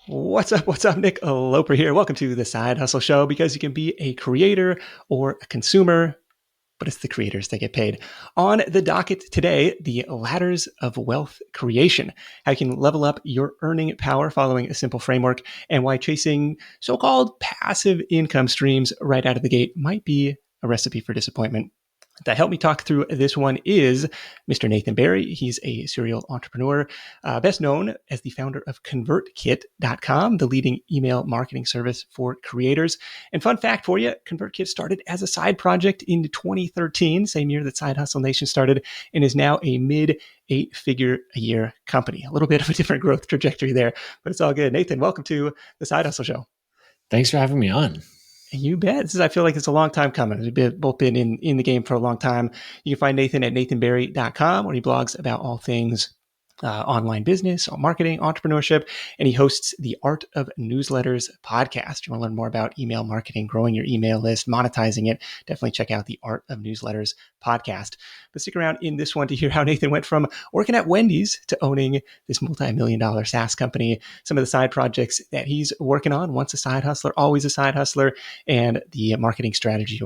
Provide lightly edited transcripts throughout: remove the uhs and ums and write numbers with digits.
What's up? What's up? Nick Loper here. Welcome to the Side Hustle Show because you can be a creator or a consumer, but it's the creators that get paid. On the docket today, the ladders of wealth creation, how you can level up your earning power following a simple framework, and why chasing so-called passive income streams right out of the gate might be a recipe for disappointment. To help me talk through this one is Mr. Nathan Barry. He's a serial entrepreneur, best known as the founder of ConvertKit.com, the leading email marketing service for creators. And fun fact for you, ConvertKit started as a side project in 2013, same year that Side Hustle Nation started, and is now a mid-8-figure-a-year company. A little bit of a different growth trajectory there, but it's all good. Nathan, welcome to the Side Hustle Show. Thanks for having me on. You bet. I feel like it's a long time coming. We've both been in the game for a long time. You can find Nathan at nathanbarry.com, where he blogs about all things online business, marketing, entrepreneurship, and he hosts the Art of Newsletters podcast. You want to learn more about email marketing, growing your email list, monetizing it, definitely check out the Art of Newsletters podcast. But stick around in this one to hear how Nathan went from working at Wendy's to owning this multi-million-dollar SaaS company, some of the side projects that he's working on, once a side hustler, always a side hustler, and the marketing strategy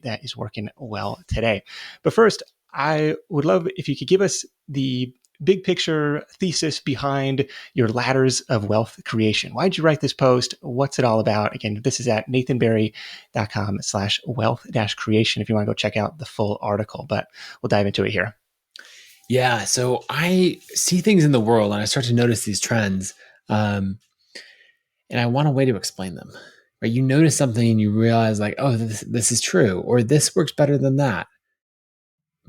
that is working well today. But first, I would love if you could give us the big picture thesis behind your ladders of wealth creation. Why did you write this post? What's it all about? Again, this is at nathanbarry.com/wealth-creation if you want to go check out the full article, but we'll dive into it here. Yeah. So I see things in the world and I start to notice these trends. And I want a way to explain them. Right? You notice something and you realize like, oh, this is true, or this works better than that.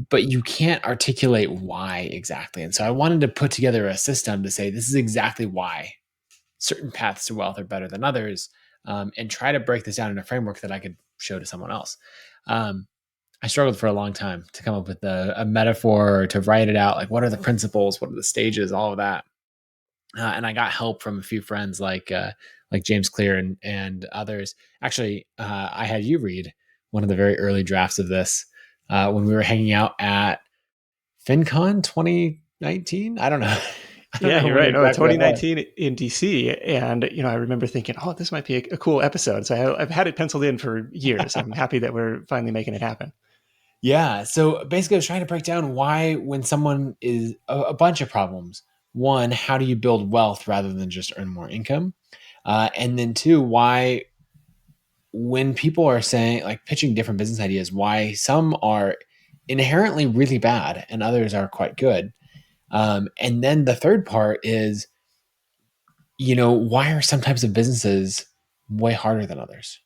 But you can't articulate why exactly. And so I wanted to put together a system to say, this is exactly why certain paths to wealth are better than others, and try to break this down in a framework that I could show to someone else. I struggled for a long time to come up with a metaphor, to write it out. Like, what are the principles? What are the stages? All of that. And I got help from a few friends like James Clear and others. Actually, I had you read one of the very early drafts of this when we were hanging out at FinCon 2019. I don't know. Yeah, you're right. No, 2019 in DC. And, I remember thinking, oh, this might be a cool episode. So I've had it penciled in for years. I'm happy that we're finally making it happen. Yeah. So basically I was trying to break down why, when someone is a bunch of problems, one, how do you build wealth rather than just earn more income? And then two, why, when people are saying, like, pitching different business ideas, why some are inherently really bad and others are quite good. And then the third part is, why are some types of businesses way harder than others?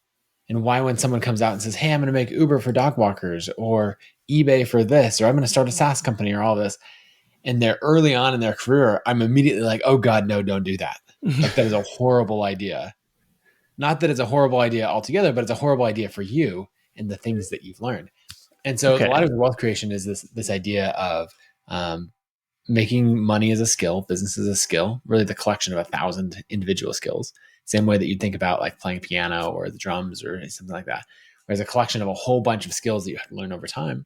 And why, when someone comes out and says, hey, I'm going to make Uber for dog walkers or eBay for this, or I'm going to start a SaaS company or all this, and they're early on in their career, I'm immediately like, oh God, no, don't do that. Like, that is a horrible idea. Not that it's a horrible idea altogether, but it's a horrible idea for you and the things that you've learned. And so the ladders of wealth creation is this idea of making money as a skill, business as a skill, really the collection of 1,000 individual skills. Same way that you'd think about like playing piano or the drums or something like that. There's a collection of a whole bunch of skills that you have to learn over time.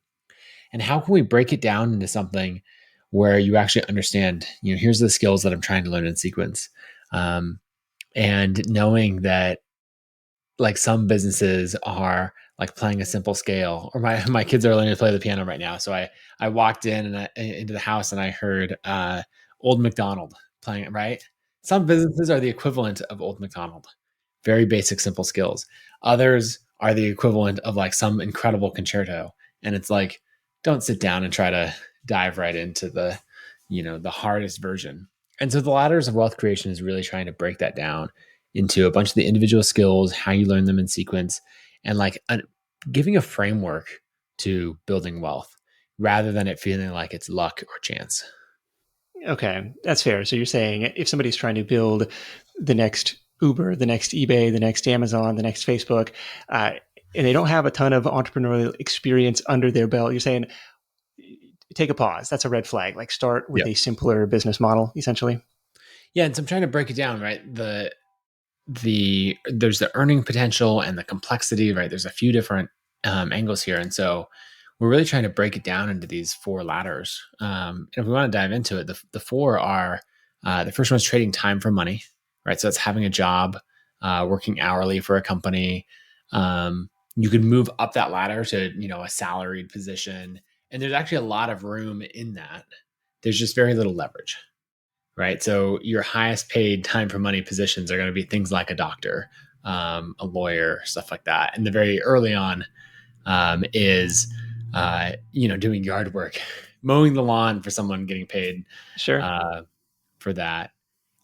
And how can we break it down into something where you actually understand, here's the skills that I'm trying to learn in sequence. And knowing that, like, some businesses are like playing a simple scale, or my kids are learning to play the piano right now. So I walked in and into the house and I heard Old MacDonald playing it, right? Some businesses are the equivalent of Old MacDonald, very basic, simple skills. Others are the equivalent of like some incredible concerto. And it's like, don't sit down and try to dive right into the hardest version. And so the ladders of wealth creation is really trying to break that down into a bunch of the individual skills, how you learn them in sequence, and giving a framework to building wealth rather than it feeling like it's luck or chance. Okay, that's fair. So you're saying if somebody's trying to build the next Uber, the next eBay, the next Amazon, the next Facebook, and they don't have a ton of entrepreneurial experience under their belt, you're saying take a pause. That's a red flag. Like, start with a simpler business model, essentially. Yeah, and so I'm trying to break it down, right? There's the earning potential and the complexity, right? There's a few different angles here, and so we're really trying to break it down into these 4 ladders. And if we want to dive into it, the 4 are the first one is trading time for money, right? So it's having a job, working hourly for a company. You could move up that ladder to, a salaried position. And there's actually a lot of room in that. There's just very little leverage, right? So your highest paid time for money positions are going to be things like a doctor, a lawyer, stuff like that. And the very early on is, doing yard work, mowing the lawn for someone getting paid Sure. uh, for that.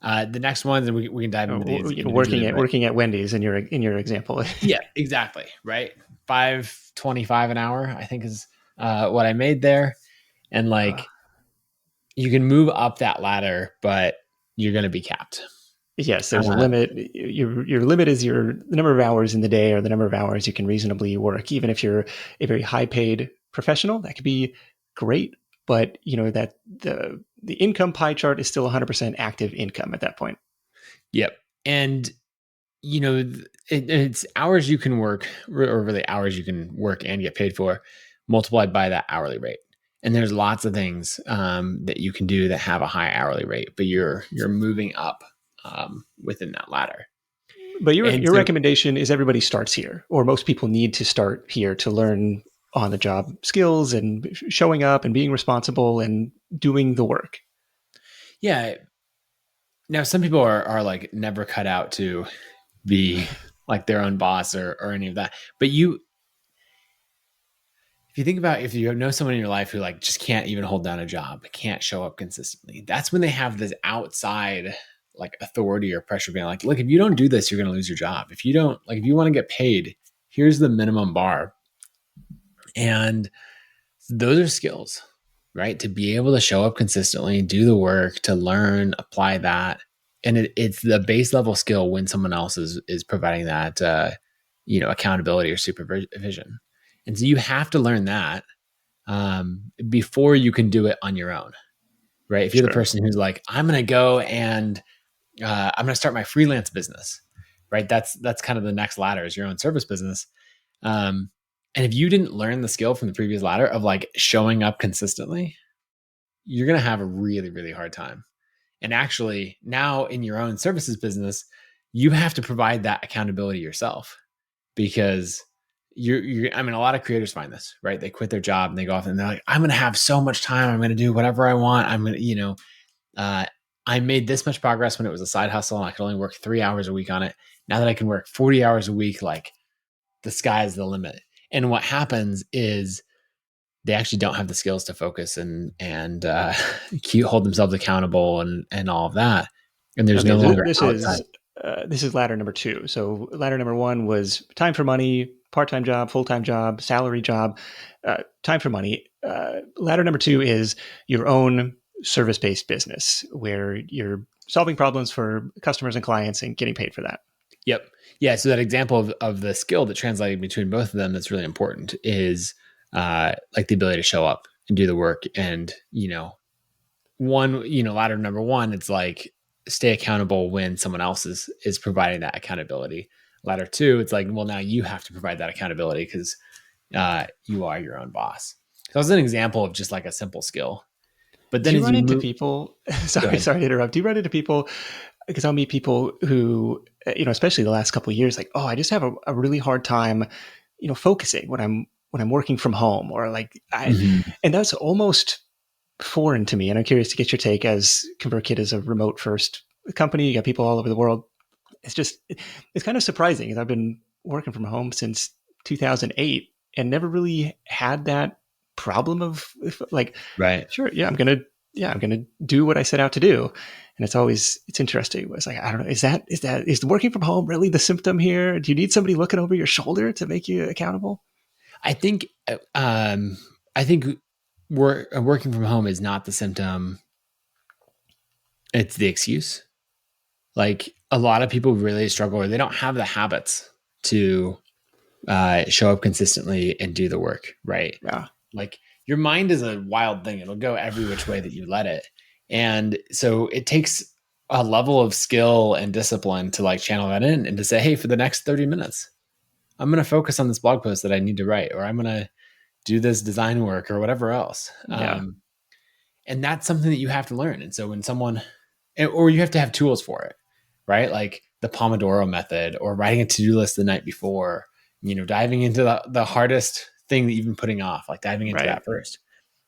The next ones, and we can dive into these individually, but Working at Wendy's in your example. yeah, exactly. Right. 5.25 an hour, I think is what I made there. And Uh, like, you can move up that ladder, but you're going to be capped. yes, there's a Uh, limit. Your limit is the number of hours in the day or the number of hours you can reasonably work. Even if you're a very high paid professional, that could be great, but that the income pie chart is still 100% active income at that point. yep. And it's hours you can work, or really hours you can work and get paid for, multiplied by that hourly rate. And there's lots of things that you can do that have a high hourly rate, but you're moving up within that ladder. But And your so, recommendation is everybody starts here, or most people need to start here to learn on the job skills and showing up and being responsible and doing the work. yeah. Now, some people are like never cut out to be like their own boss or any of that. But if you think about, if you know someone in your life who like just can't even hold down a job, can't show up consistently, that's when they have this outside like authority or pressure being like, look, if you don't do this, you're going to lose your job. If you don't, like, if you want to get paid, here's the minimum bar. And those are skills, right? To be able to show up consistently, do the work, to learn, apply that. And it's the base level skill when someone else is providing that, accountability or supervision. And so you have to learn that before you can do it on your own, right? If you're the Sure. person who's like, I'm going to go and I'm going to start my freelance business, right? That's kind of the next ladder, is your own service business. Um, and if you didn't learn the skill from the previous ladder of like showing up consistently, you're going to have a really, really hard time. And actually, now in your own services business, you have to provide that accountability yourself, because I mean, a lot of creators find this, right? They quit their job and they go off and they're like, I'm going to have so much time. I'm going to do whatever I want. I'm going to, uh, I made this much progress when it was a side hustle and I could only work 3 hours a week on it. Now that I can work 40 hours a week, like, the sky's the limit. And what happens is they actually don't have the skills to focus and hold themselves accountable and all of that. And there's Okay, no longer outside. this is ladder number two. So ladder number one was time for money, part-time job, full-time job, salary job, time for money. Ladder number two is your own service-based business where you're solving problems for customers and clients and getting paid for that. Yep. Yeah. So that example of the skill that translated between both of them that's really important is like the ability to show up and do the work. And, ladder number one, it's like stay accountable when someone else is providing that accountability. Ladder two, it's like, well, now you have to provide that accountability because you are your own boss. So that's an example of just like a simple skill. But Do then you as run you into move, people? go ahead. Sorry to interrupt. Do you run into people? Because I'll meet people who, especially the last couple of years, like, oh, I just have a really hard time, focusing when I'm working from home, or like Mhm. and that's almost foreign to me. And I'm curious to get your take, as ConvertKit is a remote first company. You got people all over the world. It's kind of surprising, because I've been working from home since 2008 and never really had that problem of like, Right. sure, I'm gonna do what I set out to do. And it's interesting. It's like, I don't know, is working from home really the symptom here? Do you need somebody looking over your shoulder to make you accountable? I think I think working from home is not the symptom. It's the excuse. Like, a lot of people really struggle, or they don't have the habits to show up consistently and do the work, right? Yeah. Like, your mind is a wild thing. It'll go every which way that you let it. And so it takes a level of skill and discipline to like channel that in and to say, hey, for the next 30 minutes, I'm going to focus on this blog post that I need to write, or I'm going to do this design work or whatever else. Yeah. And that's something that you have to learn. And so when someone, or you have to have tools for it, right? Like the Pomodoro method or writing a to-do list the night before, diving into the hardest thing that you've been putting off, like diving into Right. that first.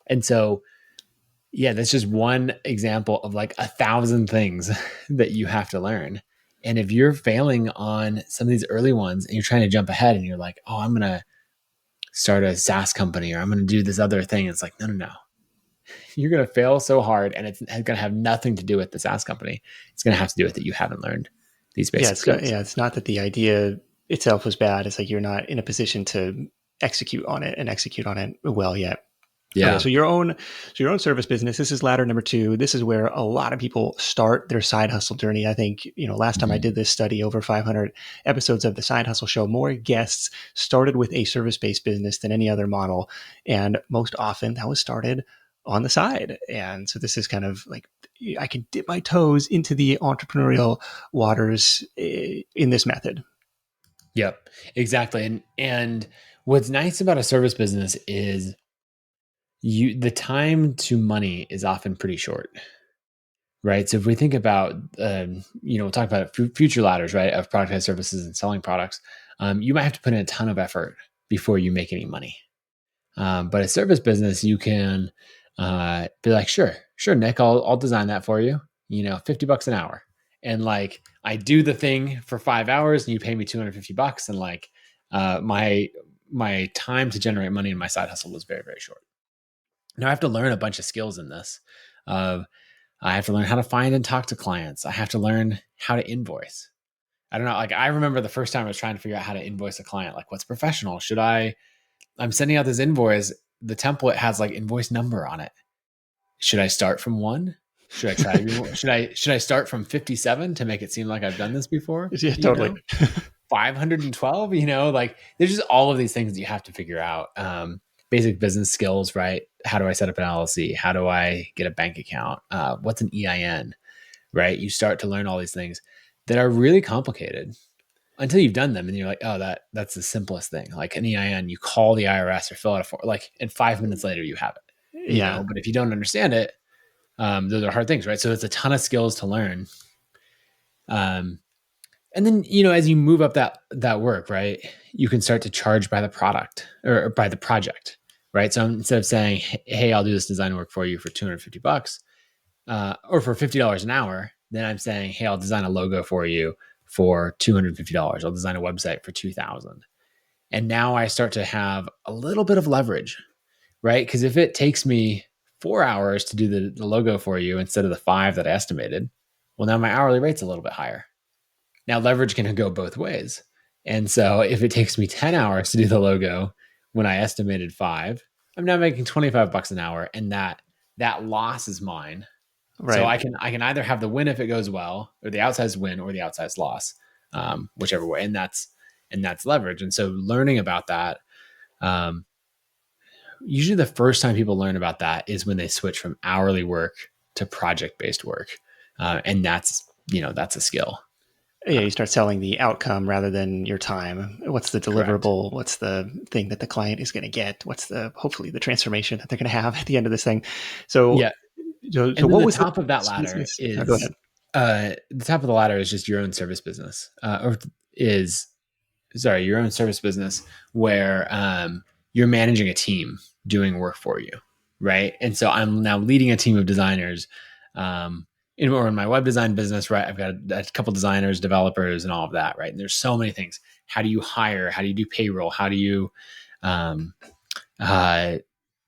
And so, yeah, that's just one example of like 1,000 things that you have to learn. And if you're failing on some of these early ones and you're trying to jump ahead and you're like, oh, I'm going to start a SaaS company or I'm going to do this other thing. It's like, no, no, no. You're going to fail so hard and it's going to have nothing to do with the SaaS company. It's going to have to do with that you haven't learned these Yeah, basic skills. it's not that the idea itself was bad. It's like you're not in a position to execute on it and execute on it well yet. Okay, Yeah. so your own service business. This is ladder number 2. This is where a lot of people start their side hustle journey. I think last time I Mm-hmm. did this study, over 500 episodes of the Side Hustle Show, more guests started with a service based business than any other model, and most often that was started on the side. And so this is kind of like I can dip my toes into the entrepreneurial waters in this method. Yep, exactly. And what's nice about a service business is the time to money is often pretty short, right? So if we think about, we'll talk about future ladders, right, of productized services and selling products, you might have to put in a ton of effort before you make any money. But a service business, you can be like, sure, Nick, I'll design that for you. $50 an hour, and like I do the thing for 5 hours, and you pay me $250, and like my time to generate money in my side hustle was very very short. Now I have to learn a bunch of skills in this. Uh, I have to learn how to find and talk to clients. I have to learn how to invoice. I don't know. Like I remember the first time I was trying to figure out how to invoice a client. Like, what's professional? I'm sending out this invoice. The template has like invoice number on it. Should I start from 1? Should I try to be more? Should I start from 57 to make it seem like I've done this before? Yeah, totally. 512, like there's just all of these things that you have to figure out. Basic business skills, right? How do I set up an LLC? How do I get a bank account? What's an EIN, right? You start to learn all these things that are really complicated until you've done them and you're like, oh, that's the simplest thing. Like an EIN, you call the IRS or fill out a form, like, and 5 minutes later you have it, Yeah. but if you don't understand it, those are hard things, right? So it's a ton of skills to learn. And then, as you move up that work, right, you can start to charge by the product or by the project, right? So instead of saying, hey, I'll do this design work for you for $250, or for $50 an hour, then I'm saying, hey, I'll design a logo for you for $250. I'll design a website for $2,000. And now I start to have a little bit of leverage, right? Because if it takes me 4 hours to do the logo for you instead of the 5 that I estimated, well, now my hourly rate's a little bit higher. Now leverage can go both ways. And so if it takes me 10 hours to do the logo when I estimated 5, I'm now making $25 an hour, and that loss is mine. So Right. I can either have the win if it goes well, or the outsized win, or the outsized loss, whichever way, and that's leverage. And so learning about that, usually the first time people learn about that is when they switch from hourly work to project based work, and that's a skill. Yeah, you start selling the outcome rather than your time. What's the Correct. deliverable? What's the thing that the client is going to get? What's the hopefully the transformation that they're going to have at the end of this thing? So, Yeah, so and then what the was the top of that ladder business? Oh, go is ahead. the top of the ladder is just your own service business, or is sorry, your own service business where you're managing a team doing work for you, right? And so I'm now leading a team of designers, in my web design business, right? I've got a couple designers, developers, and all of that, right? And there's so many things. How do you hire? How do you do payroll? How do you um, uh,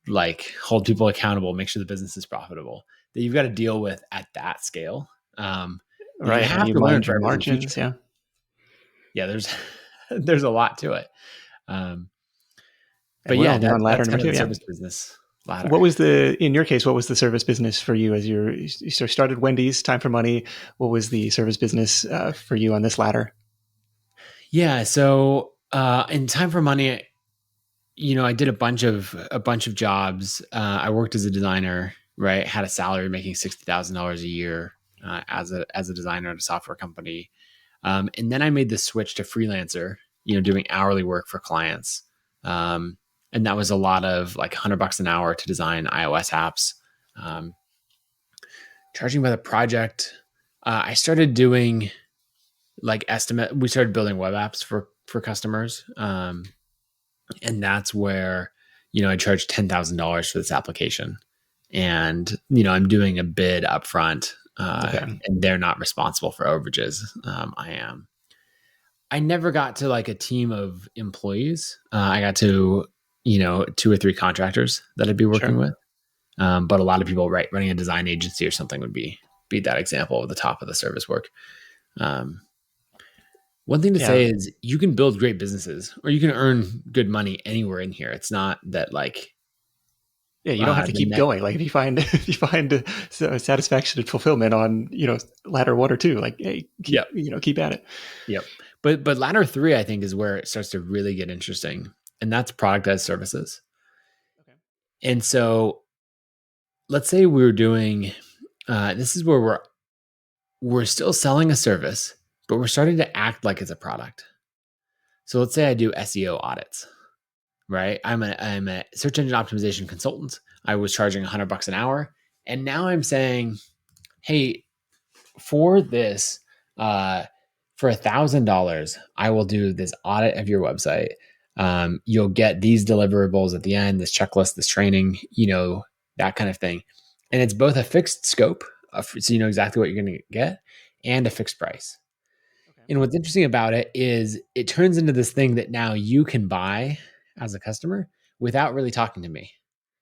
like hold people accountable, make sure the business is profitable, that you've got to deal with at that scale, that you Right. How do have you to learn mind for your everything in the future. margins? Yeah. Yeah, there's there's a lot to it. Um, And but we're yeah, only on ladder that's number kind of 2. the Yeah. service business What ladder. was in your case, what was the service business for you as you started Wendy's, Time for Money? What was the service business for you on this ladder? Yeah, so in time for money, I did a bunch of jobs. I worked as a designer, right? Had a salary making $60,000 a year as a designer at a software company, and then I made the switch to freelancer, doing hourly work for clients, and that was a lot of like $100 an hour to design iOS apps, um, charging by the project. I started doing. like estimate. We started building web apps for customers, and that's where I charge $10,000 for this application, and I'm doing a bid upfront, Okay. and they're not responsible for overages. I am. I never got to like a team of employees. I got to, two or three contractors that I'd be working Sure. with. But a lot of people, right, running a design agency or something would be that example of the top of the service work. Um, One thing to Yeah. say is you can build great businesses or you can earn good money anywhere in here. It's not that like Yeah, you don't have to the keep net. going. Like if you find if you find satisfaction and fulfillment on ladder one or two, like hey, keep Yep. keep at it. Yep. But ladder three, I think, is where it starts to really get interesting, and that's productized services. Okay. And so let's say we're doing this is where we're still selling a service, but we're starting to act like it's a product. So let's say I do SEO audits, right? I'm a search engine optimization consultant. I was charging $100 an hour, and now I'm saying, hey, for this, uh, for $1,000, I will do this audit of your website. You'll get these deliverables at the end, this checklist, this training, that kind of thing. And it's both a fixed scope, so you know exactly what you're going to get, and a fixed price. Okay. And what's interesting about it is it turns into this thing that now you can buy as a customer without really talking to me.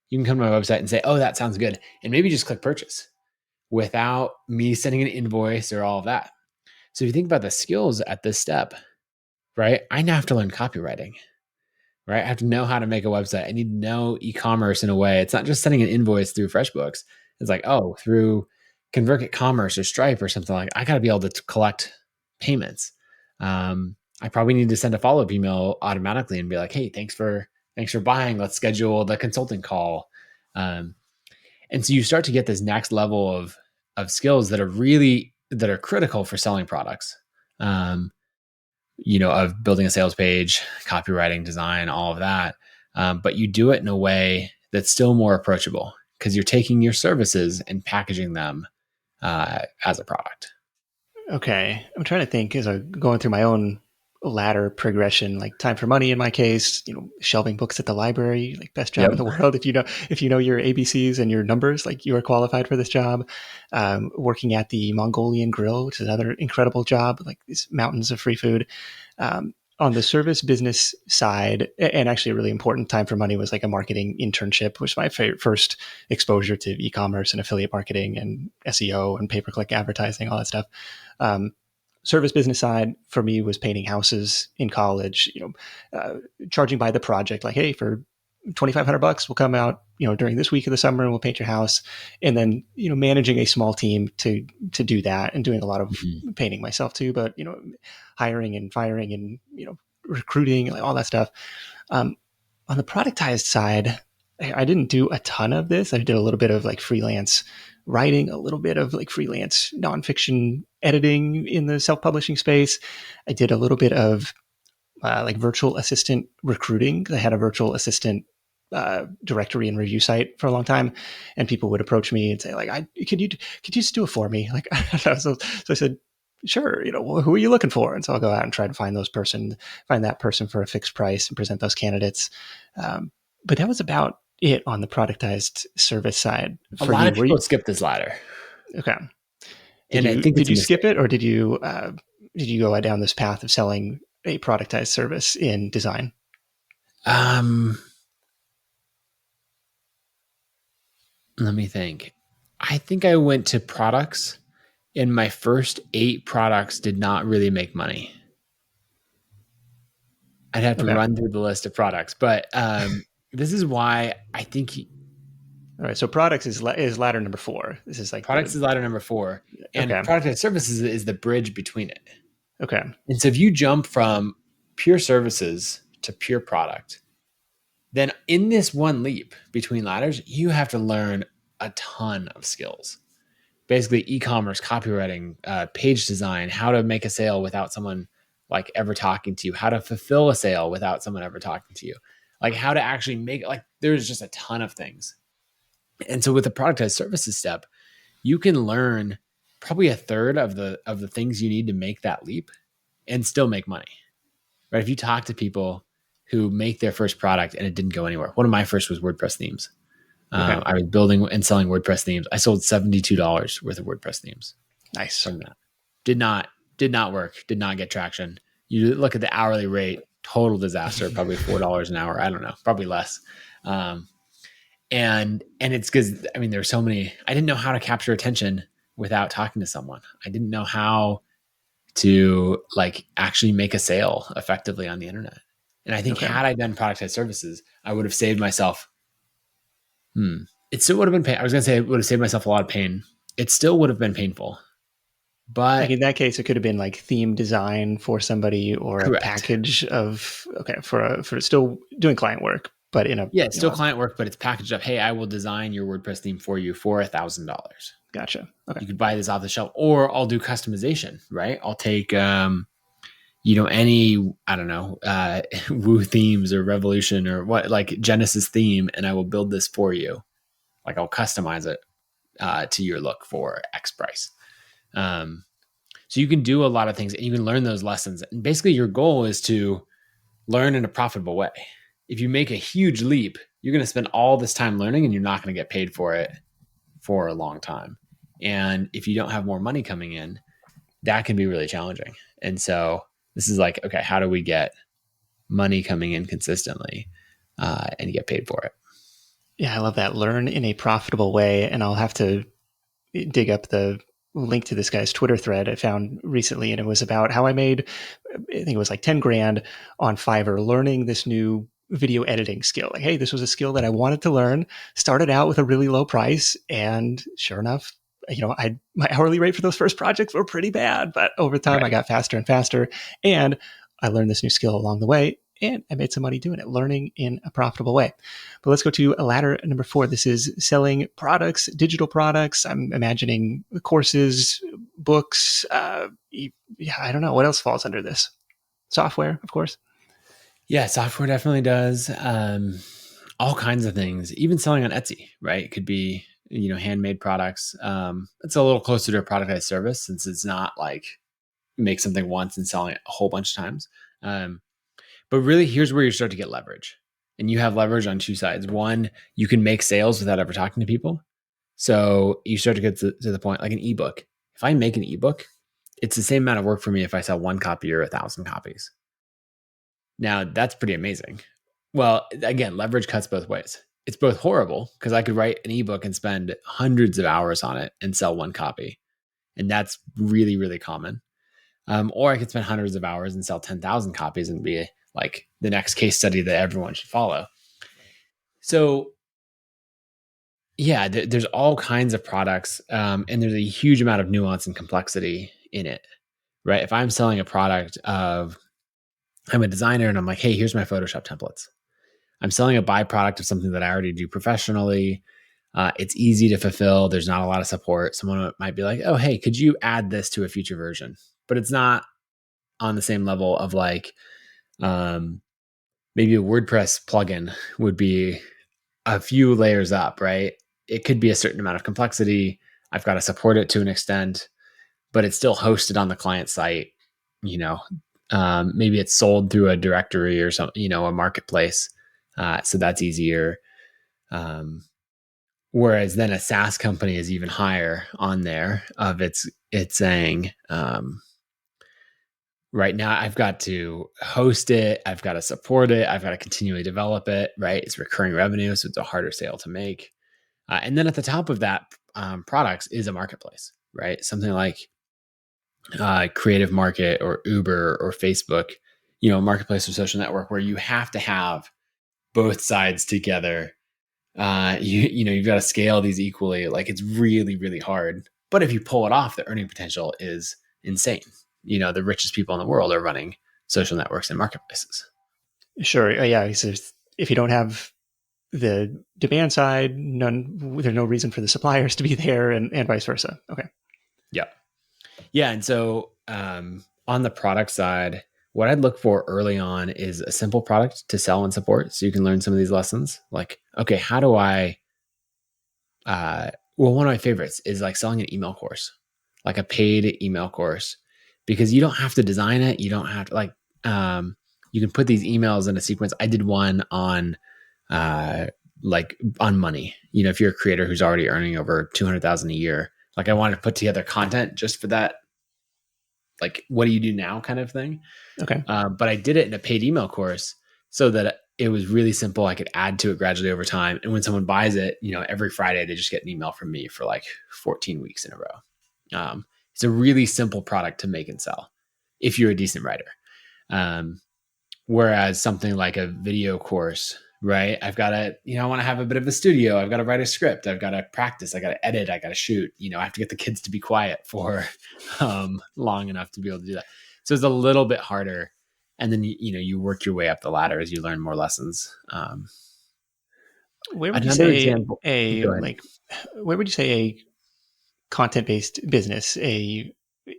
You can come to my website and say, oh, that sounds good. And maybe just click purchase without me sending an invoice or all of that. So if you think about the skills at this step, right? I now have to learn copywriting, right? I have to know how to make a website. I need to know e-commerce in a way. It's not just sending an invoice through FreshBooks. It's like, oh, through ConvertKit Commerce or Stripe or something like. I got to be able to collect payments. I probably need to send a follow-up email automatically and be like, hey, thanks for buying. Let's schedule the consulting call. Um, and so you start to get this next level of skills that are critical for selling products. Um, of building a sales page, copywriting, design, all of that. But you do it in a way that's still more approachable because you're taking your services and packaging them as a product. Okay. I'm trying to think as I'm going through my own ladder progression, like time for money in my case, shelving books at the library, like best job Yep. in the world. If you know your ABCs and your numbers, like you are qualified for this job. Working at the Mongolian Grill, which is another incredible job, like these mountains of free food. On the service business side, and actually a really important time for money was like a marketing internship, which was my first exposure to e-commerce and affiliate marketing and SEO and pay-per-click advertising, all that stuff. Um, Service business side for me was painting houses in college, charging by the project, like, hey, for $2,500 we'll come out during this week of the summer and we'll paint your house, and then managing a small team to do that, and doing a lot of Mhm. painting myself too, but hiring and firing and recruiting, like all that stuff. um, on the productized side, I didn't do a ton of this. I did a little bit of like freelance writing, a little bit of like freelance nonfiction editing in the self-publishing space. I did a little bit of like virtual assistant recruiting. I had a virtual assistant directory and review site for a long time, and people would approach me and say, like, "I could you just do it for me?" Like, so I said, "Sure." Well, who are you looking for? And so I'll go out and try to find that person for a fixed price and present those candidates. But that was about it on the productized service side A for lot you. of Were people you skip this ladder, okay? Did and I you think it's did a you skip mistake. it, or did you go down this path of selling a productized service in design? Um, Let me think. I think I went to products, and my first 8 products did not really make money. I'd have to Okay. run through the list of products, but this is why I think All right. So products is ladder number 4. This is like products the is ladder number 4, and okay. productized services is the bridge between it. Okay. And so if you jump from pure services to pure product, then in this one leap between ladders, you have to learn a ton of skills. Basically, e-commerce, copywriting, page design, how to make a sale without someone like ever talking to you, how to fulfill a sale without someone ever talking to you, like how to actually make like there's just a ton of things. And so with the productized services step, you can learn probably a third of the things you need to make that leap. and still make money, right? If you talk to people who make their first product and it didn't go anywhere, one of my first was WordPress themes. Okay. I was building and selling WordPress themes. I sold $72 worth of WordPress themes Nice. from that. Did not work. Did not get traction. You look at the hourly rate, total disaster. Probably $4 an hour. I don't know. Probably less. Um, and it's because I mean there's so many. I didn't know how to capture attention without talking to someone. I didn't know how to like actually make a sale effectively on the internet. And I think Okay. had I done productized services, I would have saved myself. It still would have been pain. I was gonna say it would have saved myself a lot of pain. It still would have been painful, Like but in that case, it could have been like theme design for somebody or a correct. package of okay for still doing client work, but in a Yeah, it's still client work, but it's packaged up. Hey, I will design your WordPress theme for you for $1,000. gotcha. Okay. You could buy this off the shelf, or I'll do customization. Right? I'll take any I don't know Woo themes or Revolution or what like Genesis theme, and I will build this for you. Like I'll customize it to your look for X price. Um, so you can do a lot of things, and you can learn those lessons. And basically, your goal is to learn in a profitable way. If you make a huge leap, you're going to spend all this time learning, and you're not going to get paid for it for a long time. And if you don't have more money coming in, that can be really challenging. And so this is like, okay, how do we get money coming in consistently and get paid for it? Yeah, I love that. Learn in a profitable way, and I'll have to dig up the link to this guy's Twitter thread I found recently, and it was about how I made, I think it was like 10 grand on Fiverr learning this new video editing skill. Like, hey, this was a skill that I wanted to learn, started out with a really low price, and sure enough, my hourly rate for those first projects were pretty bad, but over time I Right. got faster and faster, and I learned this new skill along the way, and I made some money doing it, learning in a profitable way. But let's go to ladder number 4. This is selling products, digital products. I'm imagining courses, books. Yeah, I don't know what else falls under this. Software, of course. Yeah, software definitely does. All kinds of things, even selling on Etsy, right? It could be, handmade products. It's a little closer to a productized service since it's not like make something once and selling it a whole bunch of times. Um, but really, here's where you start to get leverage. And you have leverage on two sides. One, you can make sales without ever talking to people. So you start to get to the point like an ebook. If I make an ebook, it's the same amount of work for me if I sell one copy or 1,000 copies. Now, that's pretty amazing. Well, again, leverage cuts both ways. It's both horrible because I could write an ebook and spend hundreds of hours on it and sell one copy. And that's really, really common. Or I could spend hundreds of hours and sell 10,000 copies and be like the next case study that everyone should follow. So, yeah, there's all kinds of products, and there's a huge amount of nuance and complexity in it, right? If I'm selling a product of, I'm a designer and I'm like, hey, here's my Photoshop templates. I'm selling a byproduct of something that I already do professionally. It's easy to fulfill. There's not a lot of support. Someone might be like, oh, hey, could you add this to a future version? But it's not on the same level of like maybe a WordPress plugin would be a few layers up, right? It could be a certain amount of complexity. I've got to support it to an extent, but it's still hosted on the client site. You know, maybe it's sold through a directory or something, a marketplace. So that's easier. Whereas then a SaaS company is even higher on there of it's saying, right now I've got to host it, I've got to support it, I've got to continually develop it, right? It's recurring revenue, so it's a harder sale to make. And then at the top of that products is a marketplace, right? Something like Creative Market or Uber or Facebook, marketplace or social network where you have to have both sides together. You've got to scale these equally. Like it's really, really hard. But if you pull it off, the earning potential is insane. The richest people in the world are running social networks and marketplaces. Sure. Yeah. So if you don't have the demand side, there's no reason for the suppliers to be there, and vice versa. Okay. Yeah. Yeah. And so on the product side, what I'd look for early on is a simple product to sell and support so you can learn some of these lessons. Like, okay, how do I one of my favorites is like selling an email course, like a paid email course. because you don't have to design it. You don't have to you can put these emails in a sequence. I did one on like on money. If you're a creator who's already earning over 200,000 a year, like I wanted to put together content just for that, like what do you do now kind of thing. Okay. But I did it in a paid email course so that it was really simple. I could add to it gradually over time. And when someone buys it, every Friday, they just get an email from me for like 14 weeks in a row. It's a really simple product to make and sell if you're a decent writer. Whereas something like a video course, right? I've got to, I want to have a bit of a studio. I've got to write a script. I've got to practice. I got to edit. I got to shoot. I have to get the kids to be quiet for long enough to be able to do that. So it's a little bit harder. And then, you work your way up the ladder as you learn more lessons. Where would you Another say example. a Go ahead. like where would you say a content-based business, a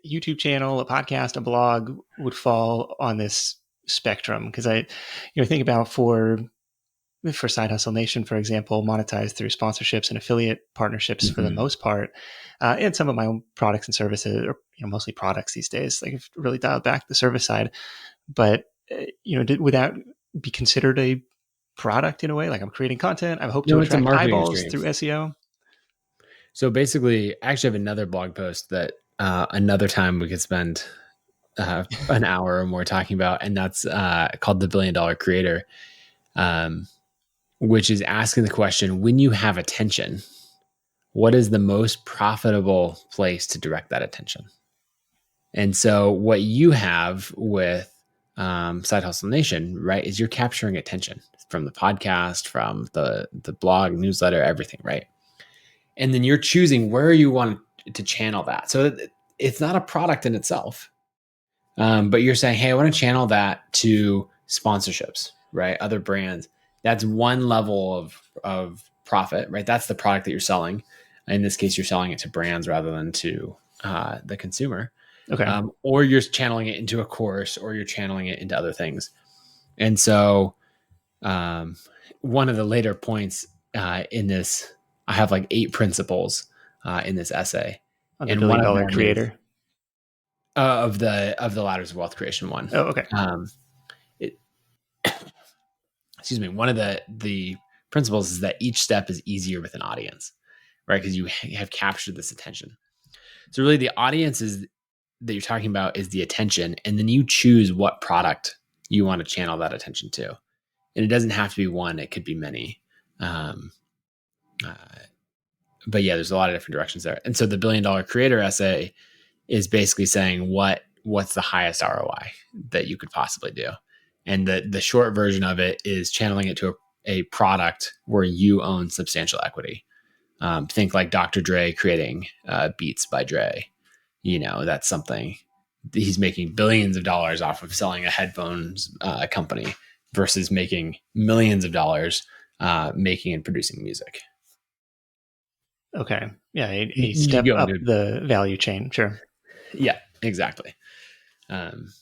YouTube channel, a podcast, a blog would fall on this spectrum? Because I think about for Side Hustle Nation, for example, monetized through sponsorships and affiliate partnerships for the Mm-hmm. most part, and some of my own products and services, or mostly products these days. Like I've really dialed back the service side, but would that be considered a product in a way? Like I'm creating content, I hope to No, it's a attract marketing eyeballs stream. through SEO. So basically, I actually have another blog post that another time we could spend an hour or more talking about, and that's called The $1 Billion Creator, which is asking the question, when you have attention, what is the most profitable place to direct that attention? And so what you have with Side Hustle Nation, right, is you're capturing attention from the podcast, from the blog, newsletter, everything, right? And then you're choosing where you want to channel that. So it's not a product in itself, but you're saying, hey, I want to channel that to sponsorships, right? Other brands. That's one level of profit, right? That's the product that you're selling. In this case, you're selling it to brands rather than to the consumer. Okay. Or you're channeling it into a course, or you're channeling it into other things. And so, one of the later points in this, I have like 8 principles in this essay, On the and billion one of dollar them is creator. of the ladders of wealth creation one. Oh, okay. It, excuse me. One of the principles is that each step is easier with an audience, right? Because you have captured this attention. So really, the audience is that you're talking about is the attention, and then you choose what product you want to channel that attention to, and it doesn't have to be one; it could be many. Um, uh, but yeah, there's a lot of different directions there. And so the $1 Billion Creator essay is basically saying what's the highest ROI that you could possibly do. And the short version of it is channeling it to a product where you own substantial equity. Think like Dr. Dre creating Beats by Dre. That's something he's making billions of dollars off of selling a headphones company versus making millions of dollars making and producing music. Okay. Yeah. A You step go up into the value chain. Sure. Yeah, exactly. Um,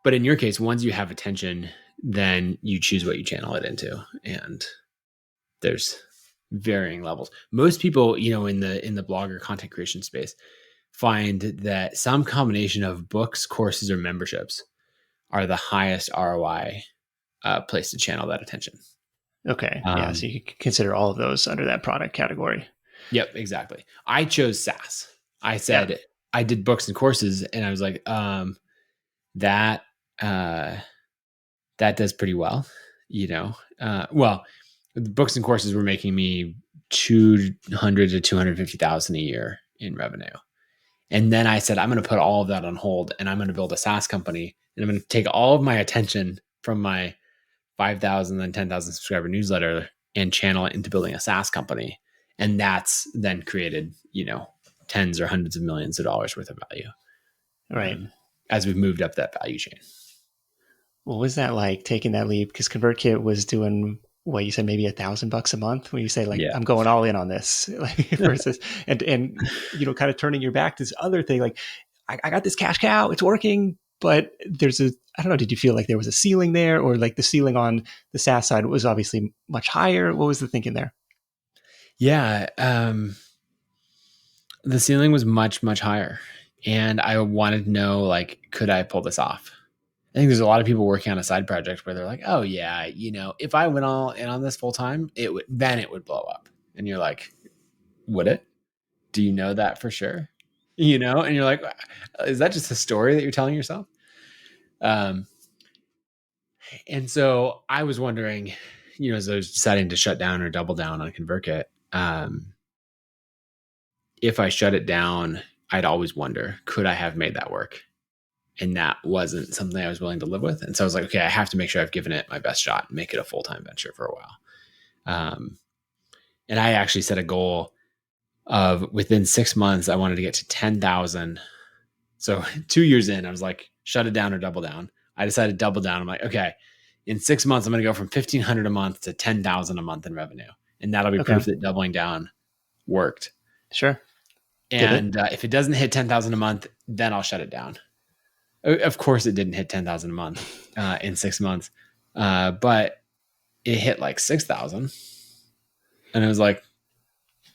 but in your case, once you have attention, then you choose what you channel it into, and there's varying levels. Most people, in the blogger content creation space, find that some combination of books, courses, or memberships are the highest ROI place to channel that attention. Okay. Yeah. So you could consider all of those under that product category. Yep, exactly. I chose SaaS. I Yeah. said I did books and courses, and I was like, that that does pretty well. Well, the books and courses were making me 200 to 250,000 a year in revenue. And then I said, I'm going to put all of that on hold, and I'm going to build a SaaS company, and I'm going to take all of my attention from my 5,000 and 10,000 subscriber newsletter and channel it into building a SaaS company. And that's then created, tens or hundreds of millions of dollars worth of value Right. as we've moved up that value chain. What was that like taking that leap? Because ConvertKit was doing what you said, maybe $1,000 a month. When you say like, Yeah. I'm going all in on this, like versus and kind of turning your back to this other thing. Like, I got this cash cow, it's working, but I don't know. Did you feel like there was a ceiling there, or like the ceiling on the SaaS side was obviously much higher? What was the thinking there? Yeah. The ceiling was much, much higher. And I wanted to know, like, could I pull this off? I think there's a lot of people working on a side project where they're like, oh yeah, if I went all in on this full time, it would blow up. And you're like, would it? Do you know that for sure? And you're like, is that just a story that you're telling yourself? Um, and so I was wondering, as I was deciding to shut down or double down on ConvertKit, if I shut it down, I'd always wonder, could I have made that work? And that wasn't something I was willing to live with. And so I was like, okay, I have to make sure I've given it my best shot and make it a full-time venture for a while. And I actually set a goal of within 6 months, I wanted to get to 10,000. So 2 years in, I was like, shut it down or double down. I decided to double down. I'm like, okay, in 6 months, I'm going to go from 1,500 a month to 10,000 a month in revenue. And that'll be proof that doubling down worked. Sure. And if it doesn't hit 10,000 a month, then I'll shut it down. Of course, it didn't hit 10,000 a month in 6 months, but it hit like 6,000, and I was like,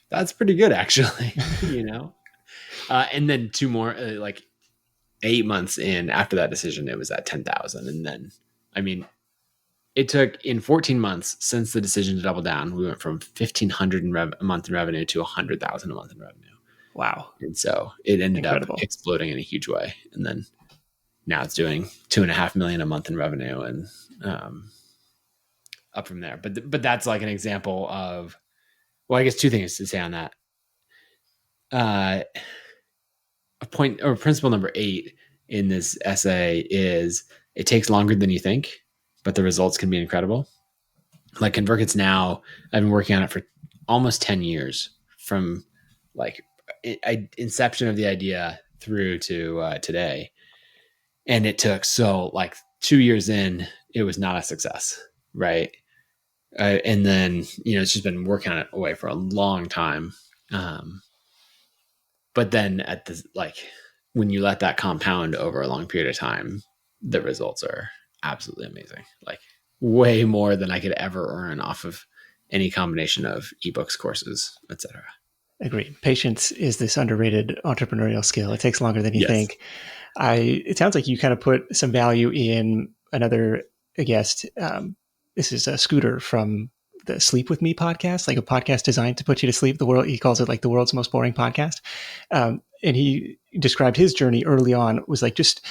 "That's pretty good, actually," And then 2 more, like 8 months in after that decision, it was at 10,000, and then, I mean, it took in 14 months since the decision to double down, we went from 1,500 a month in revenue to 100,000 a month in revenue. Wow! And so it ended up exploding in a huge way, and then. Now it's doing $2.5 million a month in revenue, and up from there. But that's like an example of, well, I guess 2 things to say on that. A point or principle number 8 in this essay is it takes longer than you think, but the results can be incredible. Like ConvertKit's now, I've been working on it for almost 10 years, from like inception of the idea through to today. And it took, so like 2 years in, it was not a success, right? And then, it's just been working on it away for a long time. But then when you let that compound over a long period of time, the results are absolutely amazing. Like way more than I could ever earn off of any combination of ebooks, courses, etc. Agreed. Patience is this underrated entrepreneurial skill. It takes longer than you think. It sounds like you kind of put some value in another guest. This is a Scooter from the Sleep With Me podcast, like a podcast designed to put you to sleep. He calls it like the world's most boring podcast. And he described his journey early on was like just,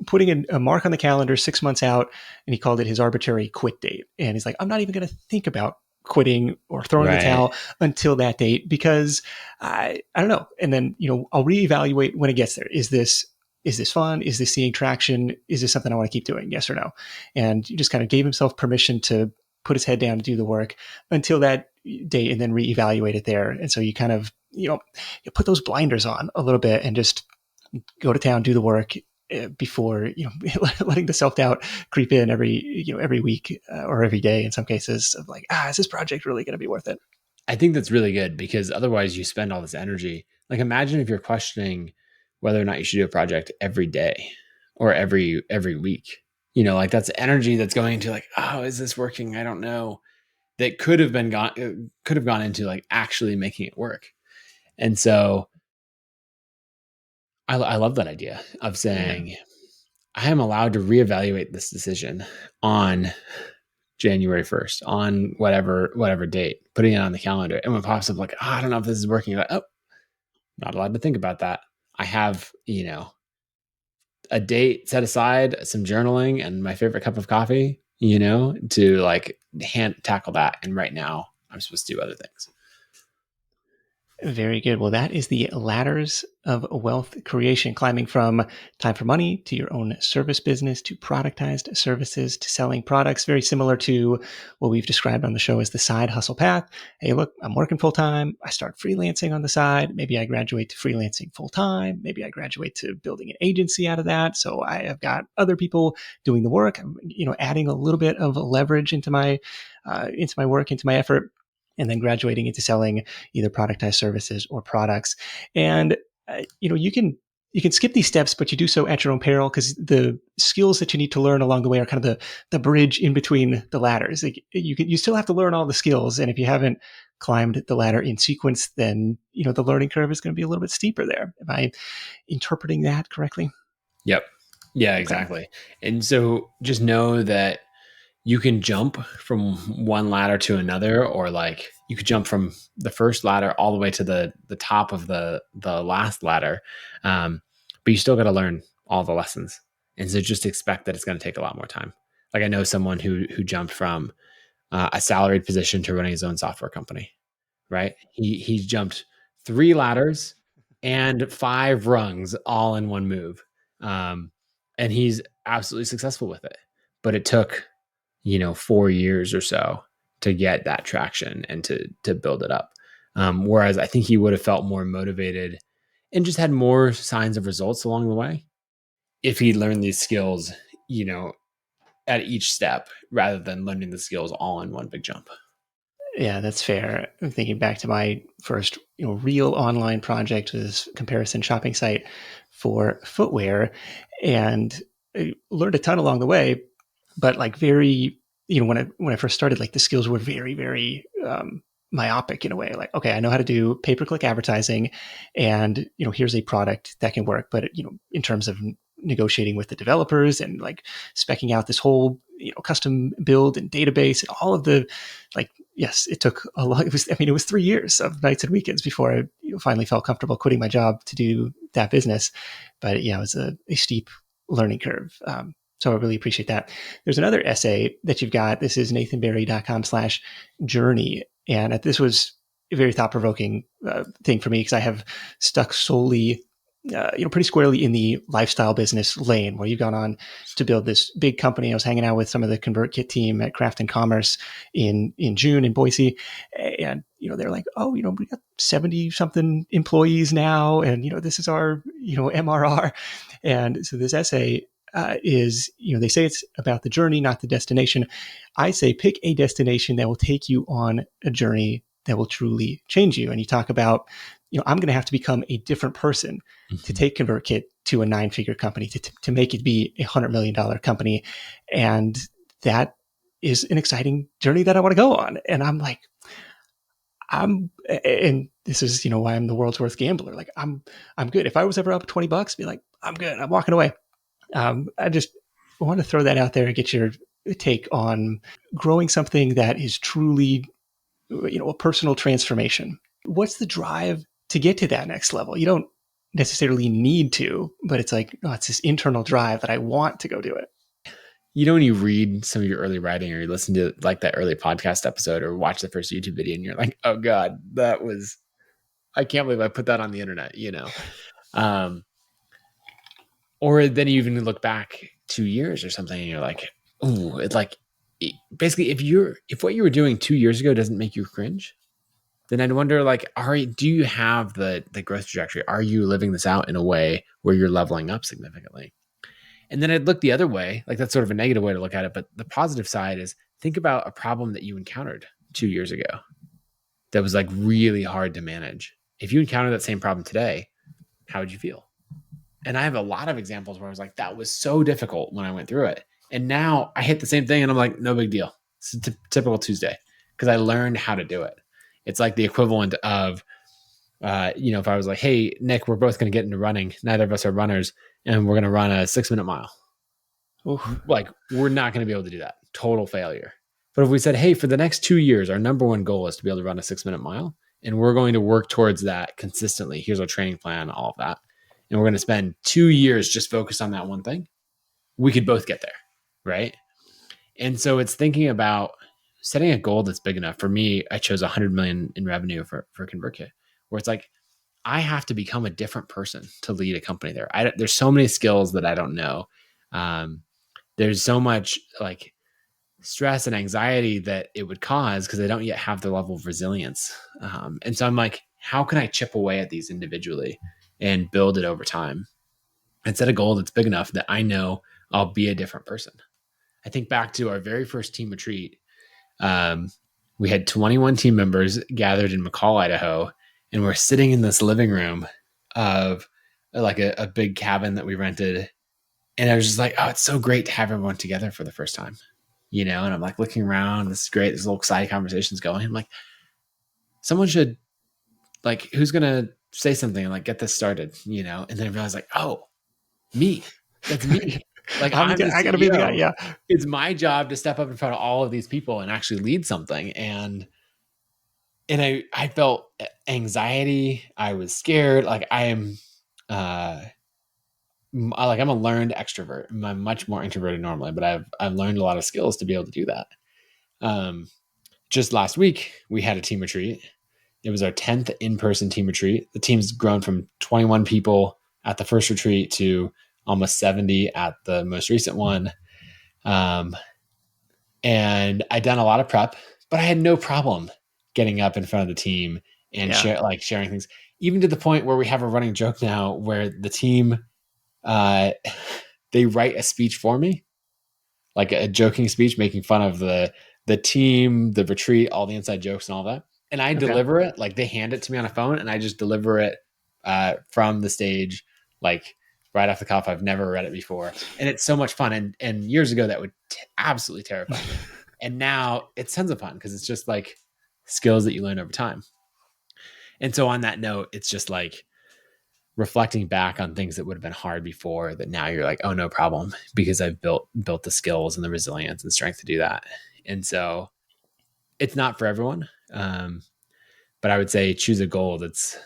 putting a mark on the calendar 6 months out, and he called it his arbitrary quit date. And he's like, I'm not even going to think about quitting or throwing the towel until that date, because I don't know. And then, I'll reevaluate when it gets there. Is this fun? Is this seeing traction? Is this something I want to keep doing? Yes or no? And he just kind of gave himself permission to put his head down to do the work until that date, and then reevaluate it there. And so you kind of, you put those blinders on a little bit and just go to town, do the work, before letting the self-doubt creep in every week or every day in some cases, of like, is this project really going to be worth it? I think that's really good, because otherwise you spend all this energy. Like imagine if you're questioning whether or not you should do a project every day or every week. Like that's energy that's going into like, is this working? I don't know. That could have gone into like actually making it work. And so I love that idea of saying, I am allowed to reevaluate this decision on January 1st, on whatever date, putting it on the calendar. And when it pops up like, I don't know if this is working, like, not allowed to think about that. I have, a date set aside, some journaling, and my favorite cup of coffee, to like tackle that. And right now I'm supposed to do other things. Very good. Well, that is the ladders of wealth creation, climbing from time for money to your own service business to productized services to selling products. Very similar to what we've described on the show as the side hustle path. Hey, look, I'm working full time. I start freelancing on the side. Maybe I graduate to freelancing full time. Maybe I graduate to building an agency out of that. So I have got other people doing the work. I'm, adding a little bit of leverage into my work, into my effort, and then graduating into selling either productized services or products. And you can skip these steps, but you do so at your own peril, because the skills that you need to learn along the way are kind of the bridge in between the ladders. Like you still have to learn all the skills, and if you haven't climbed the ladder in sequence, then the learning curve is going to be a little bit steeper there. Am I interpreting that correctly? Yep. Yeah, Okay. exactly. And so just know that you can jump from one ladder to another, or like you could jump from the first ladder all the way to the top of the last ladder. But you still got to learn all the lessons. And so just expect that it's going to take a lot more time. Like I know someone who jumped from a salaried position to running his own software company, right? He jumped 3 ladders and 5 rungs all in one move. And he's absolutely successful with it. But it took 4 years or so to get that traction and to build it up. Whereas I think he would have felt more motivated and just had more signs of results along the way if he learned these skills, at each step rather than learning the skills all in one big jump. Yeah, that's fair. I'm thinking back to my first, real online project was a comparison shopping site for footwear, and I learned a ton along the way. But like very, when I first started, like the skills were very, very myopic in a way. Like, okay, I know how to do pay per click advertising, and here's a product that can work. But in terms of negotiating with the developers and like specking out this whole custom build and database and all of the like, yes, it took a lot. It was 3 years of nights and weekends before I finally felt comfortable quitting my job to do that business. But yeah, it was a steep learning curve. So I really appreciate that. There's another essay that you've got. This is nathanbarry.com/journey. And this was a very thought provoking thing for me because I have stuck solely, pretty squarely in the lifestyle business lane where you've gone on to build this big company. I was hanging out with some of the ConvertKit team at Craft and Commerce in June in Boise. And, they're like, oh, we got 70 something employees now. And, this is our, MRR. And so this essay is, they say it's about the journey, not the destination. I say pick a destination that will take you on a journey that will truly change you. And you talk about, I'm going to have to become a different person to take ConvertKit to a 9-figure company, to make it be $100 million company. And that is an exciting journey that I want to go on. And I'm like, and this is, why I'm the world's worst gambler. Like I'm good. If I was ever up $20, be like, I'm good. I'm walking away. I just want to throw that out there and get your take on growing something that is truly, a personal transformation. What's the drive to get to that next level? You don't necessarily need to, but it's like, oh, it's this internal drive that I want to go do it. When you read some of your early writing or you listen to like that early podcast episode or watch the first YouTube video and you're like, oh God, I can't believe I put that on the internet, or then you even look back 2 years or something and you're like, oh, it's like, basically if what you were doing 2 years ago doesn't make you cringe, then I'd wonder like, do you have the growth trajectory? Are you living this out in a way where you're leveling up significantly? And then I'd look the other way, like that's sort of a negative way to look at it. But the positive side is think about a problem that you encountered 2 years ago that was like really hard to manage. If you encounter that same problem today, how would you feel? And I have a lot of examples where I was like, that was so difficult when I went through it. And now I hit the same thing and I'm like, no big deal. It's a typical Tuesday because I learned how to do it. It's like the equivalent of, if I was like, hey, Nick, we're both going to get into running. Neither of us are runners and we're going to run a 6-minute mile. Oof. Like we're not going to be able to do that. Total failure. But if we said, hey, for the next 2 years, our number one goal is to be able to run a 6-minute mile and we're going to work towards that consistently. Here's our training plan, all of that. And we're going to spend 2 years just focused on that one thing. We could both get there. Right. And so it's thinking about setting a goal that's big enough. For me, I chose 100 million in revenue for ConvertKit, where it's like, I have to become a different person to lead a company there. There's so many skills that I don't know. There's so much like stress and anxiety that it would cause because I don't yet have the level of resilience. And so I'm like, how can I chip away at these individually and build it over time and set a goal that's big enough that I know I'll be a different person. I think back to our very first team retreat. We had 21 team members gathered in McCall, Idaho, and we're sitting in this living room of like a big cabin that we rented. And I was just like, oh, it's so great to have everyone together for the first time, and I'm like looking around. This is great. There's little side conversations going. I'm like, someone should, like, who's going to say something and like get this started, And then I realized like, oh, me, that's me. Like I'm the I gotta be the guy. CEO. Yeah. It's my job to step up in front of all of these people and actually lead something. And I felt anxiety. I was scared. Like I am, uh, like I'm a learned extrovert. I'm much more introverted normally, but I've learned a lot of skills to be able to do that. Um, just last week we had a team retreat. It was our 10th in-person team retreat. The team's grown from 21 people at the first retreat to almost 70 at the most recent one. Um, and I'd done a lot of prep, but I had no problem getting up in front of the team and Yeah. sharing things, even to the point where we have a running joke now where the team, uh, they write a speech for me, like a joking speech, making fun of the team, the retreat, all the inside jokes and all that. And I Okay. deliver it, like they hand it to me on a phone and I just deliver it from the stage, like right off the cuff. I've never read it before. And it's so much fun. And years ago, that would absolutely terrify me. And now it's tons of fun because it's just like skills that you learn over time. And so on that note, it's just like reflecting back on things that would have been hard before that now you're like, oh, no problem, because I've built the skills and the resilience and strength to do that. And so it's not for everyone. But I would say choose a goal that's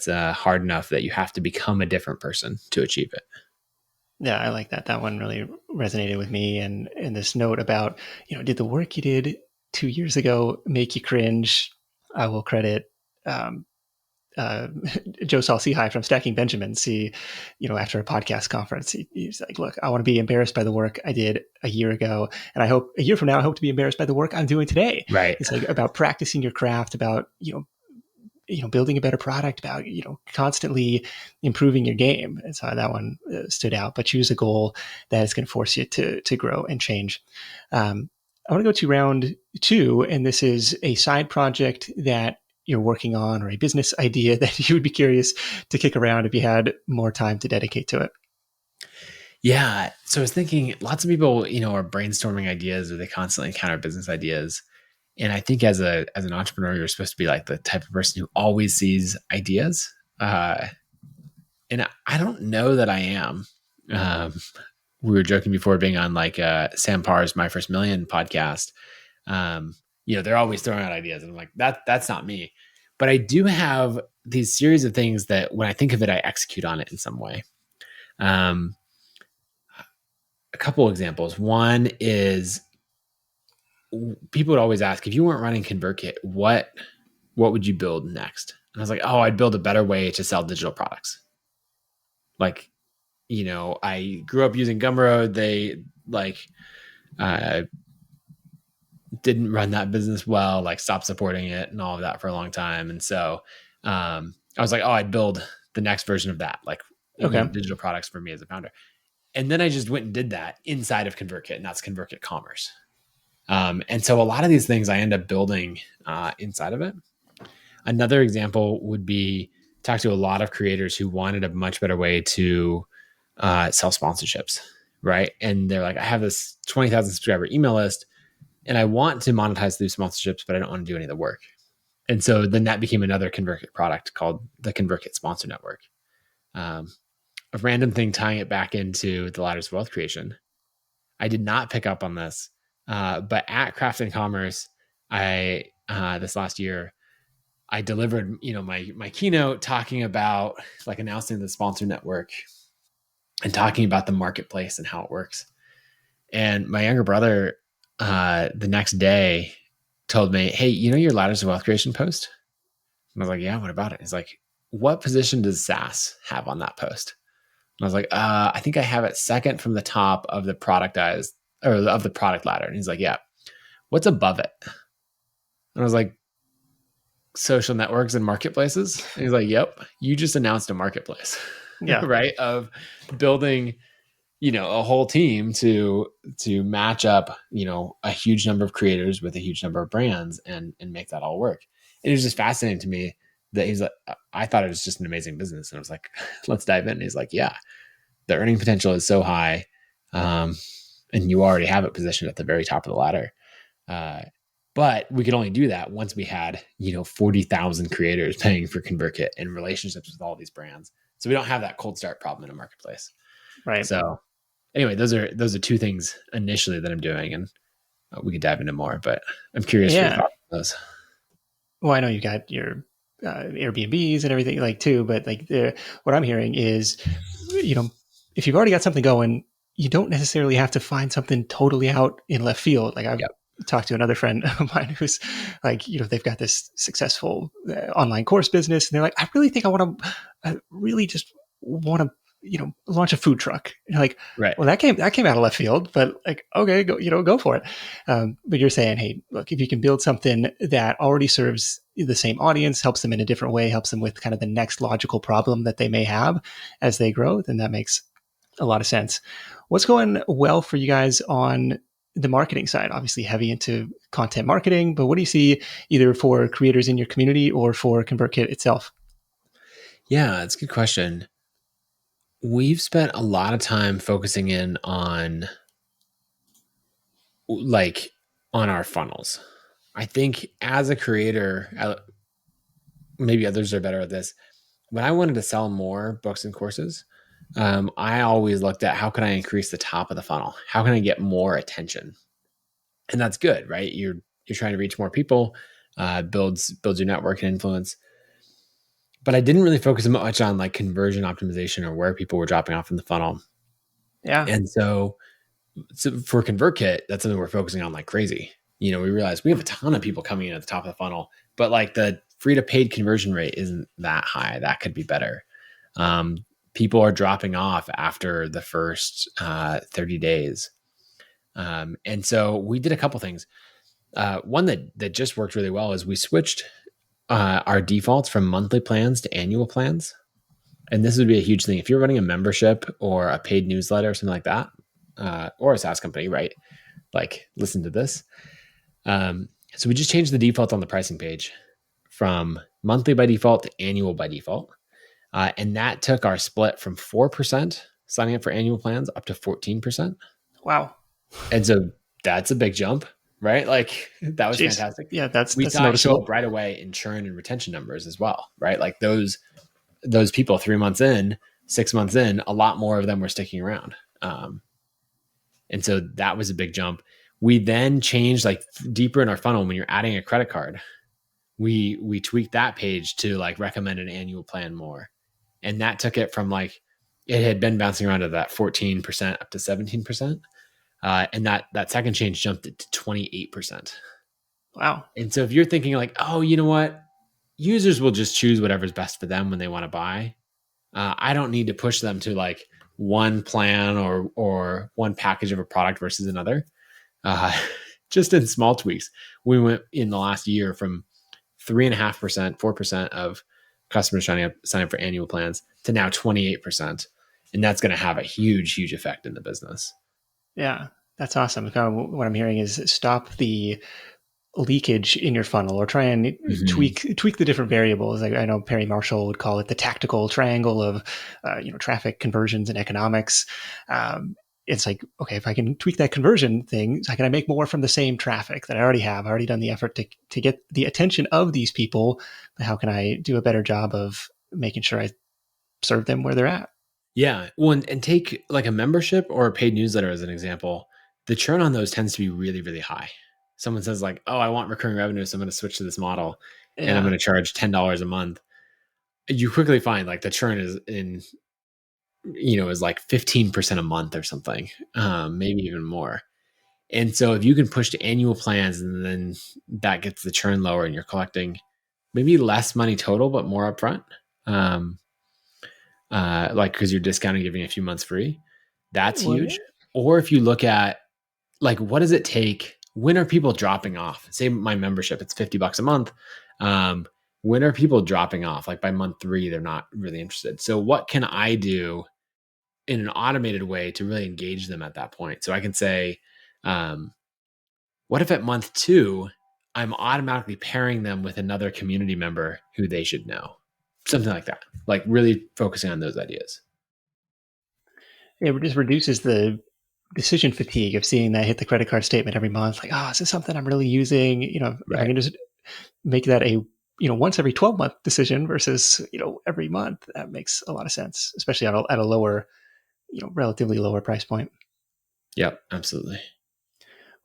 hard enough that you have to become a different person to achieve it. Yeah, I like that. That one really resonated with me. And this note about, did the work you did 2 years ago make you cringe? I will credit um, uh, Joe Saul-Sehy from Stacking Benjamins. After a podcast conference, he's like, "Look, I want to be embarrassed by the work I did a year ago, and I hope a year from now, I hope to be embarrassed by the work I'm doing today." Right. It's like about practicing your craft, about building a better product, about constantly improving your game. And so that one stood out. But choose a goal that is going to force you to grow and change. I want to go to round two, and this is a side project that you're working on, or a business idea that you would be curious to kick around if you had more time to dedicate to it. Yeah. So I was thinking lots of people, are brainstorming ideas or they constantly encounter business ideas. And I think as an entrepreneur, you're supposed to be like the type of person who always sees ideas. And I don't know that I am. Um, we were joking before being on like Sam Parr's My First Million podcast. Um, they're always throwing out ideas, and I'm like, that's not me. But I do have these series of things that when I think of it, I execute on it in some way. Um, a couple examples. One is people would always ask, if you weren't running ConvertKit, what would you build next? And I was like, oh, I'd build a better way to sell digital products. Like, I grew up using Gumroad. They like uh, didn't run that business well, like stopped supporting it and all of that for a long time. And so I was like, oh, I'd build the next version of that, like, Okay. digital products for me as a founder. And then I just went and did that inside of ConvertKit, and that's ConvertKit Commerce. And so a lot of these things I end up building inside of it. Another example would be talk to a lot of creators who wanted a much better way to sell sponsorships, right? And they're like, I have this 20,000 subscriber email list and I want to monetize through sponsorships, but I don't want to do any of the work. And so then that became another ConvertKit product called the ConvertKit Sponsor Network. A random thing tying it back into the ladders of wealth creation. I did not pick up on this, but at Craft and Commerce, I this last year, I delivered, my keynote talking about like announcing the sponsor network and talking about the marketplace and how it works. And my younger brother, the next day, told me, "Hey, your ladders of wealth creation post?" And I was like, "Yeah, what about it?" He's like, "What position does SaaS have on that post?" And I was like, "I think I have it second from the top of the productized or of the product ladder." And he's like, "Yeah, what's above it?" And I was like, "Social networks and marketplaces." And he's like, "Yep, you just announced a marketplace." Yeah. Right, of building a whole team to match up a huge number of creators with a huge number of brands and make that all work. And it was just fascinating to me that he's like, I thought it was just an amazing business, and I was like, let's dive in. And he's like, yeah, the earning potential is so high, and you already have it positioned at the very top of the ladder. But we could only do that once we had, 40,000 creators paying for ConvertKit and relationships with all these brands. So we don't have that cold start problem in a marketplace. Right. So anyway, those are two things initially that I'm doing, and we could dive into more. But I'm curious for your Yeah. thoughts on those. Well, I know you got your Airbnbs and everything like too, but like what I'm hearing is, you know, if you've already got something going, you don't necessarily have to find something totally out in left field. Like I've Yep. talked to another friend of mine who's like, they've got this successful online course business, and they're like, I really think I really just want to, launch a food truck. And you're like, Right. well, that came out of left field, but like, okay, go for it. But you're saying, hey, look, if you can build something that already serves the same audience, helps them in a different way, helps them with kind of the next logical problem that they may have as they grow, then that makes a lot of sense. What's going well for you guys on the marketing side? Obviously, heavy into content marketing, but what do you see either for creators in your community or for ConvertKit itself? Yeah, that's a good question. We've spent a lot of time focusing in on like on our funnels. I think as a creator, maybe others are better at this. When I wanted to sell more books and courses, I always looked at how can I increase the top of the funnel? How can I get more attention? And that's good, right? You're trying to reach more people, builds your network and influence. But I didn't really focus much on like conversion optimization or where people were dropping off in the funnel. Yeah. And so for ConvertKit, that's something we're focusing on like crazy. We realize we have a ton of people coming in at the top of the funnel, but like the free to paid conversion rate isn't that high. That could be better. People are dropping off after the first 30 days. And so we did a couple things. One that just worked really well is we switched our defaults from monthly plans to annual plans. And this would be a huge thing. If you're running a membership or a paid newsletter or something like that, or a SaaS company, right? Like, listen to this. So we just changed the default on the pricing page from monthly by default to annual by default. And that took our split from 4% signing up for annual plans up to 14%. Wow. And so that's a big jump, right? Like that was Jeez. fantastic. Yeah, that's We that's saw it show noticeable. up right away in churn and retention numbers as well, right? Like those people 3 months in, 6 months in, a lot more of them were sticking around. And so that was a big jump. We then changed like deeper in our funnel when you're adding a credit card. We tweaked that page to like recommend an annual plan more. And that took it from like it had been bouncing around to that 14% up to 17%. And that second change jumped it to 28%. Wow. And so if you're thinking like, oh, you know what? Users will just choose whatever's best for them when they want to buy. I don't need to push them to like one plan or one package of a product versus another. Uh, just in small tweaks, we went in the last year from 3.5%, 4% of customers sign up for annual plans to now 28%, and that's going to have a huge effect in the business. Yeah, that's awesome. Kind of what I'm hearing is stop the leakage in your funnel, or try and Mm-hmm. tweak the different variables. Like I know Perry Marshall would call it the tactical triangle of traffic, conversions, and economics. It's like, okay, if I can tweak that conversion thing, how can I make more from the same traffic that I already have? I already done the effort to get the attention of these people. But how can I do a better job of making sure I serve them where they're at? Yeah. Well, and take like a membership or a paid newsletter as an example. The churn on those tends to be really high. Someone says like, "Oh, I want recurring revenue, so I'm going to switch to this model, and I'm going Yeah. to charge $10 a month." You quickly find like the churn is like 15% a month or something, maybe even more. And so if you can push to annual plans, and then that gets the churn lower, and you're collecting maybe less money total, but more upfront. Um, like because you're discounting, giving a few months free, that's Well, yeah. huge. Or if you look at like what does it take? When are people dropping off? Say my membership, it's $50 a month. Um, when are people dropping off? Like by month 3, they're not really interested. So what can I do in an automated way to really engage them at that point? So I can say, um, what if at month 2, I'm automatically pairing them with another community member who they should know? Something like that. Like really focusing on those ideas. It just reduces the decision fatigue of seeing that hit the credit card statement every month. Like, oh, is this something I'm really using? If I Right. can just make that a once every 12-month decision versus every month, that makes a lot of sense, especially at a lower, relatively lower price point. Yep. Absolutely.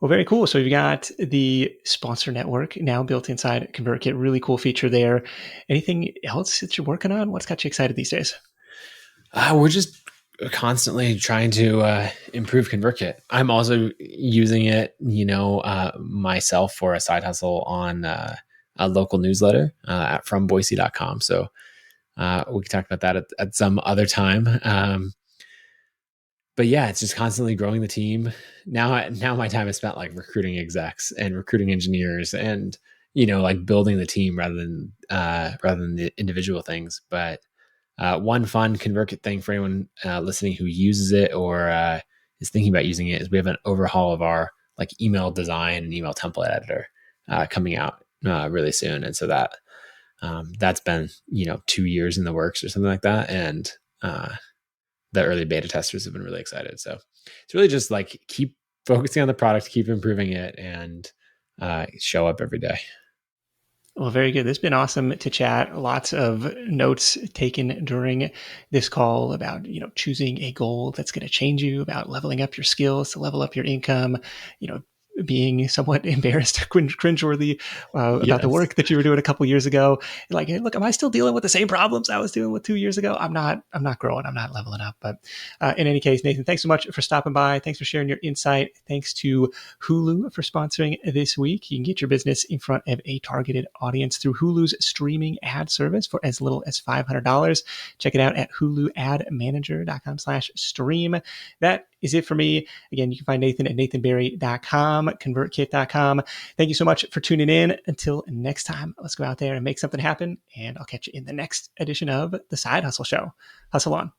Well, very cool. So you've got the sponsor network now built inside ConvertKit. Really cool feature there. Anything else that you're working on? What's got you excited these days? We're just constantly trying to improve ConvertKit. I'm also using it, myself for a side hustle on a local newsletter from Boise.com. So we can talk about that at some other time. But yeah, it's just constantly growing the team. Now my time is spent like recruiting execs and recruiting engineers and like building the team rather than the individual things. But one fun ConvertKit thing for anyone listening who uses it or is thinking about using it is we have an overhaul of our like email design and email template editor coming out really soon, and so that's been 2 years in the works or something like that, and the early beta testers have been really excited. So it's really just like keep focusing on the product, keep improving it, and show up every day. Well, very good. This has been awesome to chat. Lots of notes taken during this call about, choosing a goal that's going to change you, about leveling up your skills to level up your income, you know, being somewhat embarrassed, cringeworthy about the Yes. work that you were doing a couple years ago. Like, hey, look, am I still dealing with the same problems I was dealing with 2 years ago? I'm not. I'm not growing. I'm not leveling up. But in any case, Nathan, thanks so much for stopping by. Thanks for sharing your insight. Thanks to Hulu for sponsoring this week. You can get your business in front of a targeted audience through Hulu's streaming ad service for as little as $500. Check it out at huluadmanager.com/stream. That is it for me. Again, you can find Nathan at nathanbarry.com, convertkit.com. Thank you so much for tuning in. Until next time, let's go out there and make something happen. And I'll catch you in the next edition of The Side Hustle Show. Hustle on.